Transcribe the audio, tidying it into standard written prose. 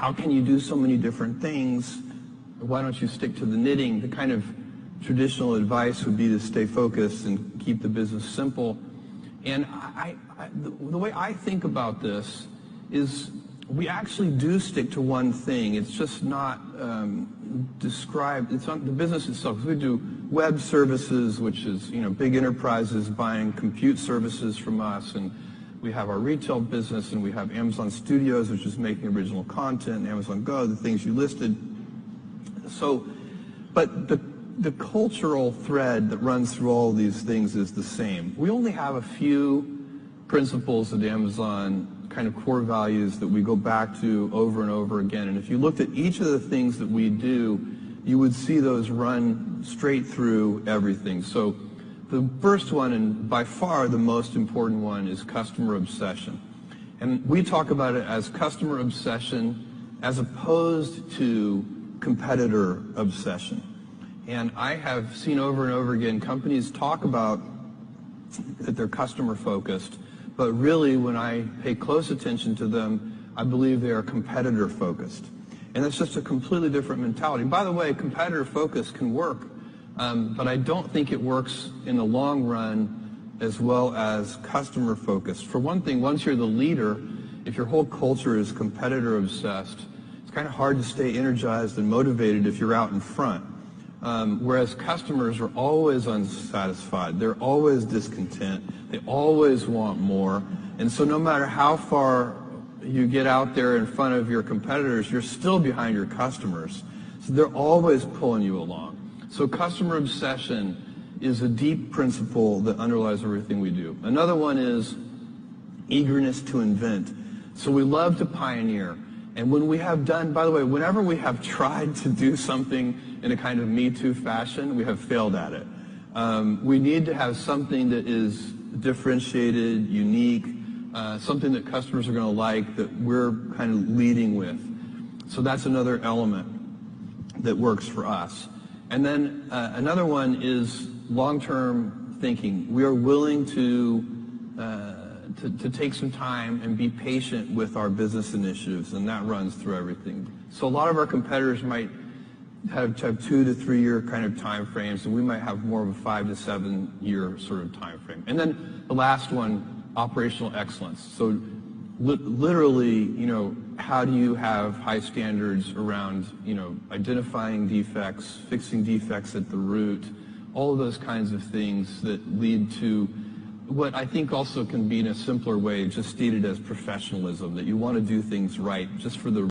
how can you do so many different things? Why don't you stick to the knitting? The kind of traditional advice would be to stay focused and keep the business simple. And the way I think about this is we actually do stick to one thing. It's just not described. It's not the business itself. We do web services, which is big enterprises buying compute services from us, and we have our retail business, and we have Amazon Studios, which is making original content, and Amazon Go, the things you listed. So, but the cultural thread that runs through all these things is the same. We only have a few principles at Amazon, kind of core values that we go back to over and over again. And if you looked at each of the things that we do, you would see those run straight through everything. So the first one, and by far the most important one, is customer obsession. And we talk about it as customer obsession as opposed to competitor obsession. And I have seen over and over again companies talk about that they're customer focused, but really when I pay close attention to them, I believe they are competitor focused. And that's just a completely different mentality. By the way, competitor focus can work, but I don't think it works in the long run as well as customer focused. For one thing, once you're the leader, if your whole culture is competitor obsessed, it's kind of hard to stay energized and motivated if you're out in front. Whereas customers are always unsatisfied, they're always discontent, they always want more, and so no matter how far you get out there in front of your competitors, you're still behind your customers. So they're always pulling you along. So customer obsession is a deep principle that underlies everything we do. Another one is eagerness to invent. So we love to pioneer. And when we have done, by the way, whenever we have tried to do something in a kind of Me Too fashion, we have failed at it. We need to have something that is differentiated, unique, something that customers are going to like, that we're kind of leading with. So that's another element that works for us. And then another one is long-term thinking. We are willing to take some time and be patient with our business initiatives, and that runs through everything. So a lot of our competitors might have 2 to 3 year kind of time frames, and we might have more of a 5 to 7 year sort of time frame. And then the last one, operational excellence. So literally, how do you have high standards around, identifying defects, fixing defects at the root, all of those kinds of things that lead to what I think also can be in a simpler way just stated as professionalism, that you want to do things right just for the